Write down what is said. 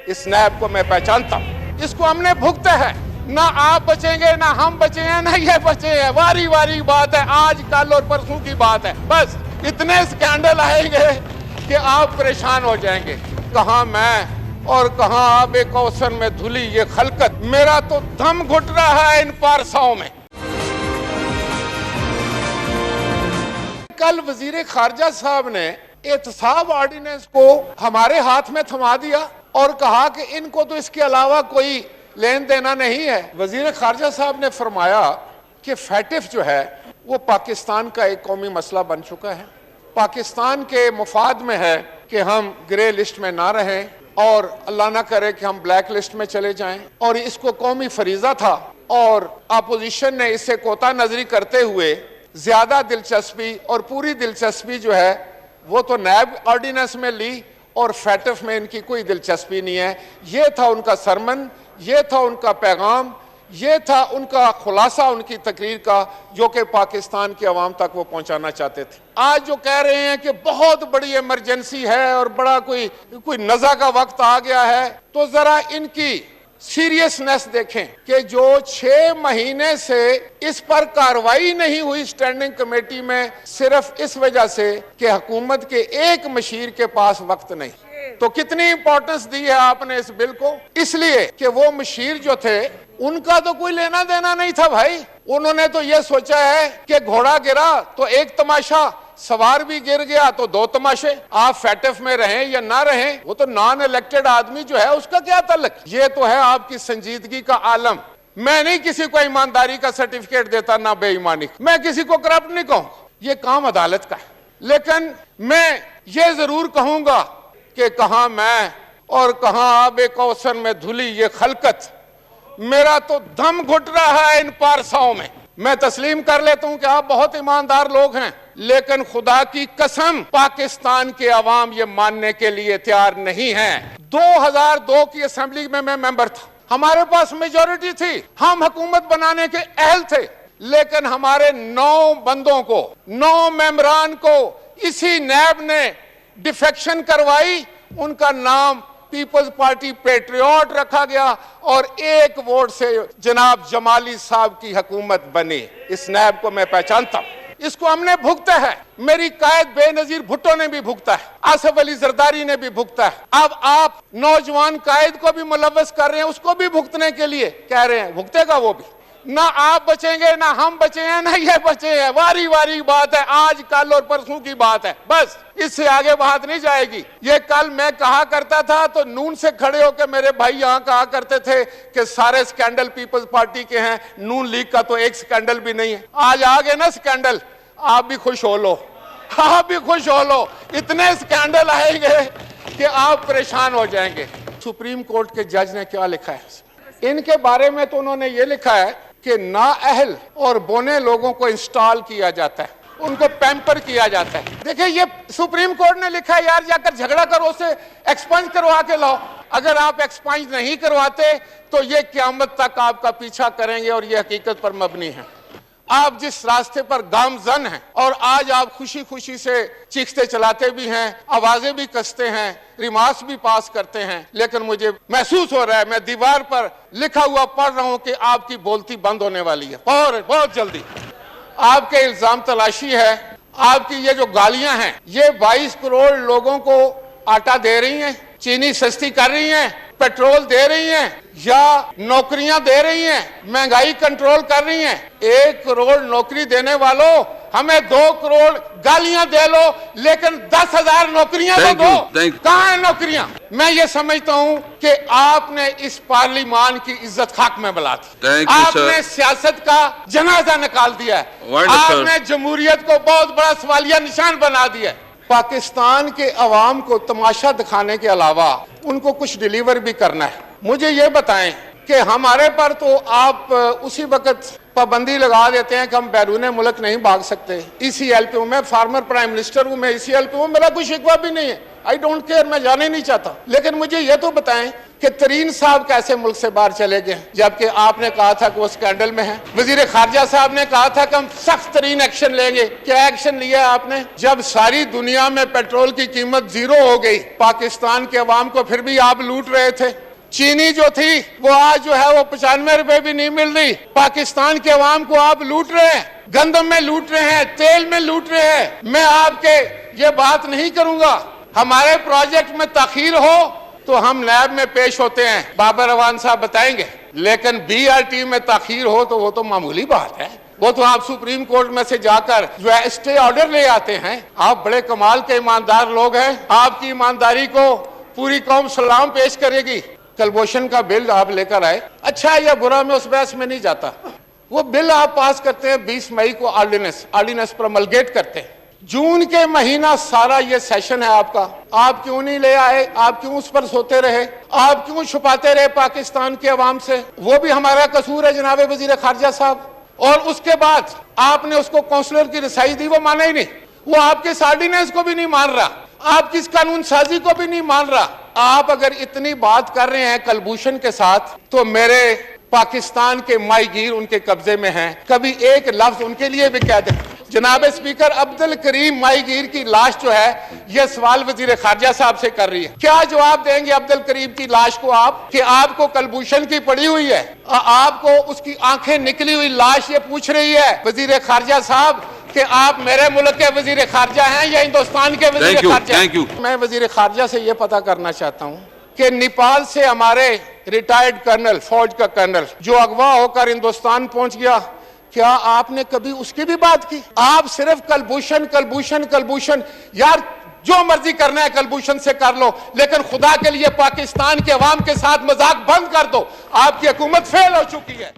इस नैब को मैं पहचानता हूँ। इसको हमने भुगते हैं, ना आप बचेंगे ना हम बचे हैं ना ये बचे हैं। वारी वारी बात है, आज कल और परसों की बात है। बस इतने स्कैंडल आएंगे कि आप परेशान हो जाएंगे। कहाँ मैं और कहाँ आबे कौसर में धुली ये खलकत, मेरा तो दम घुट रहा है इन पारसाओं में। कल वजीर खारजा साहब ने एहतसाब ऑर्डिनेंस को हमारे हाथ में थमा दिया और कहा कि इनको तो इसके अलावा कोई लेन देना नहीं है। वजीर खारजा साहब ने फरमाया कि फैटिफ जो है वो पाकिस्तान का एक कौमी मसला बन चुका है। पाकिस्तान के मुफाद में है कि हम ग्रे लिस्ट में ना रहें और अल्लाह ना करे कि हम ब्लैक लिस्ट में चले जाएं, और इसको कौमी फरीजा था और अपोजिशन ने इसे कोता नजरी करते हुए ज्यादा दिलचस्पी और पूरी दिलचस्पी जो है वो तो नैब ऑर्डिनेंस में ली और फैटिफ में इनकी कोई दिलचस्पी नहीं है। ये था उनका सरमन, ये था उनका पैगाम, ये था उनका खुलासा उनकी तकरीर का, जो कि पाकिस्तान के अवाम तक वो पहुंचाना चाहते थे। आज जो कह रहे हैं कि बहुत बड़ी इमरजेंसी है और बड़ा कोई नज़ा का वक्त आ गया है, तो जरा इनकी सीरियसनेस देखें कि जो 6 महीने से इस पर कार्रवाई नहीं हुई स्टैंडिंग कमेटी में, सिर्फ इस वजह से कि हुकूमत के एक मशीर के पास वक्त नहीं। तो कितनी इंपॉर्टेंस दी है आपने इस बिल को, इसलिए कि वो मशीर जो थे उनका तो कोई लेना देना नहीं था भाई। उन्होंने तो ये सोचा है कि घोड़ा गिरा तो एक तमाशा, सवार भी गिर गया तो 2 तमाशे। आप फैटिफ में रहें या ना रहें, वो तो नॉन इलेक्टेड आदमी जो है उसका क्या तल्लक। ये तो है आपकी संजीदगी का आलम। मैं नहीं किसी को ईमानदारी का सर्टिफिकेट देता, ना बेईमानी, मैं किसी को करप्ट नहीं कहूँ, ये काम अदालत का है। लेकिन मैं ये जरूर कहूंगा कि कहाँ मैं और कहाँ आबे कौसर में धुली ये खलकत, मेरा तो दम घुट रहा है इन पारसाओं में। मैं तस्लीम कर लेता हूं कि आप बहुत ईमानदार लोग हैं, लेकिन खुदा की कसम पाकिस्तान के अवाम ये मानने के लिए तैयार नहीं है। 2002 की असेंबली में मैं मेंबर था, हमारे पास मेजॉरिटी थी, हम हुकूमत बनाने के अहल थे, लेकिन हमारे 9 बंदों को, 9 मेंबरान को इसी नैब ने डिफेक्शन करवाई, उनका नाम पीपल्स पार्टी पेट्रियट रखा गया और 1 वोट से जनाब जमाली साहब की हुकूमत बनी। इस नैब को मैं पहचानता हूं, इसको हमने भुगता है। मेरी कायद बेनजीर भुट्टो ने भी भुगता है, आसिफ अली जरदारी ने भी भुगता है। अब आप नौजवान कायद को भी मुलव्वस कर रहे हैं, उसको भी भुगतने के लिए कह रहे हैं, भुगतेगा वो भी। ना आप बचेंगे ना हम बचे हैं ना ये बचे हैं। वारी वारी बात है, आज कल और परसों की बात है। बस इससे आगे बात नहीं जाएगी। ये कल मैं कहा करता था तो नून से खड़े होकर मेरे भाई यहाँ कहा करते थे कि सारे स्कैंडल पीपल्स पार्टी के हैं, नून लीग का तो एक स्कैंडल भी नहीं है। आज आ गए ना स्कैंडल, आप भी खुश हो लो, आप भी खुश हो लो। इतने स्कैंडल आएंगे कि आप परेशान हो जाएंगे। सुप्रीम कोर्ट के जज ने क्या लिखा है इनके बारे में, तो उन्होंने ये लिखा है कि नाअहल और बोने लोगों को इंस्टॉल किया जाता है, उनको पैम्पर किया जाता है। देखिए ये सुप्रीम कोर्ट ने लिखा है, यार जाकर झगड़ा करो, उसे एक्सपंज करवा के लाओ। अगर आप एक्सपंज नहीं करवाते तो ये क़यामत तक आपका पीछा करेंगे और ये हकीकत पर मबनी है। आप जिस रास्ते पर गामजन हैं और आज आप खुशी खुशी से चीखते चलाते भी हैं, आवाजें भी कसते हैं, रिमार्क्स भी पास करते हैं, लेकिन मुझे महसूस हो रहा है, मैं दीवार पर लिखा हुआ पढ़ रहा हूं कि आपकी बोलती बंद होने वाली है और बहुत जल्दी। आपके इल्जाम तलाशी है, आपकी ये जो गालियां हैं, ये 22 करोड़ लोगों को आटा दे रही हैं, चीनी सस्ती कर रही हैं, पेट्रोल दे रही हैं या नौकरियां दे रही हैं, महंगाई कंट्रोल कर रही हैं। 1 करोड़ नौकरी देने वालों, हमें 2 करोड़ गालियां दे लो, लेकिन 10,000 नौकरियां तो दो। कहां है नौकरियां? मैं ये समझता हूं कि आपने इस पार्लिमान की इज्जत खाक में मिला दी। आपने सियासत का जनाजा निकाल दिया है, आपने जमहूरियत को बहुत बड़ा सवालिया निशान बना दिया है। पाकिस्तान के अवाम को तमाशा दिखाने के अलावा उनको कुछ डिलीवर भी करना है। मुझे ये बताएं कि हमारे पर तो आप उसी वक्त पाबंदी लगा देते हैं कि हम बैरून मुल्क नहीं भाग सकते। ECLP हूँ, मैं फार्मर प्राइम मिनिस्टर हूँ, मैं ECLP हूँ, मेरा कोई शिकवा भी नहीं है। आई डोंट केयर, मैं जाने नहीं चाहता, लेकिन मुझे ये तो बताएं कि तरीन साहब कैसे मुल्क से बाहर चले गए, जबकि आपने कहा था कि वो स्कैंडल में है। वजीर खारजा साहब ने कहा था कि हम सख्त तरीन एक्शन लेंगे। क्या एक्शन लिया आपने? जब सारी दुनिया में पेट्रोल की कीमत 0 हो गई, पाकिस्तान के अवाम को फिर भी आप लूट रहे थे। चीनी जो थी वो आज जो है वो 95 रुपए भी नहीं मिल रही। पाकिस्तान के अवाम को आप लूट रहे हैं, गंदम में लूट रहे हैं, तेल में लूट रहे हैं। मैं आपके ये बात नहीं करूंगा, हमारे प्रोजेक्ट में ताखीर हो तो हम नैब में पेश होते हैं, बाबर अवान साहब बताएंगे, लेकिन BRT में ताखीर हो तो वो तो मामूली बात है। वो तो आप सुप्रीम कोर्ट में से जाकर जो है स्टे ऑर्डर ले आते हैं। आप बड़े कमाल के ईमानदार लोग हैं, आपकी ईमानदारी को पूरी कौम सलाम पेश करेगी। कलभूषण का बिल आप लेकर आए, अच्छा या बुरा, मैं उस बहस में नहीं जाता। वो बिल आप पास करते हैं 20 मई को, ऑर्डिनेंस प्रमलगेट करते हैं। जून के महीना सारा ये सेशन है आपका, आप क्यों नहीं ले आए? आप क्यों उस पर सोते रहे? आप क्यों छुपाते रहे पाकिस्तान के अवाम से? वो भी हमारा कसूर है जनाब वजीर खारजा साहब। और उसके बाद आपने उसको काउंसलर की रसाई दी, वो माना ही नहीं। वो आपके ऑर्डिनेंस को भी नहीं मान रहा, आपकी इस कानून साजी को भी नहीं मान रहा। आप अगर इतनी बात कर रहे हैं कलभूषण के साथ, तो मेरे पाकिस्तान के माहीगीर उनके कब्जे में हैं, कभी एक लफ्ज उनके लिए भी कह दें। जनाब स्पीकर, अब्दुल करीम माहीगीर की लाश जो है, यह सवाल वजीर खारजा साहब से कर रही है। क्या जवाब देंगे अब्दुल करीम की लाश को आप, कि आपको कलभूषण की पड़ी हुई है, आपको उसकी आंखें निकली हुई लाश ये पूछ रही है वजीर खारजा साहब कि आप मेरे मुल्क के वजीर खारजा हैं या हिंदुस्तान के वजीर खारजा? मैं वजीर खारजा से ये पता करना चाहता हूँ कि नेपाल से हमारे रिटायर्ड कर्नल, फौज का कर्नल जो अगवा होकर हिंदुस्तान पहुंच गया, क्या आपने कभी उसकी भी बात की? आप सिर्फ कलभूषण, यार जो मर्जी करना है कलभूषण से कर लो, लेकिन खुदा के लिए पाकिस्तान के अवाम के साथ मजाक बंद कर दो। आपकी हुकूमत फेल हो चुकी है।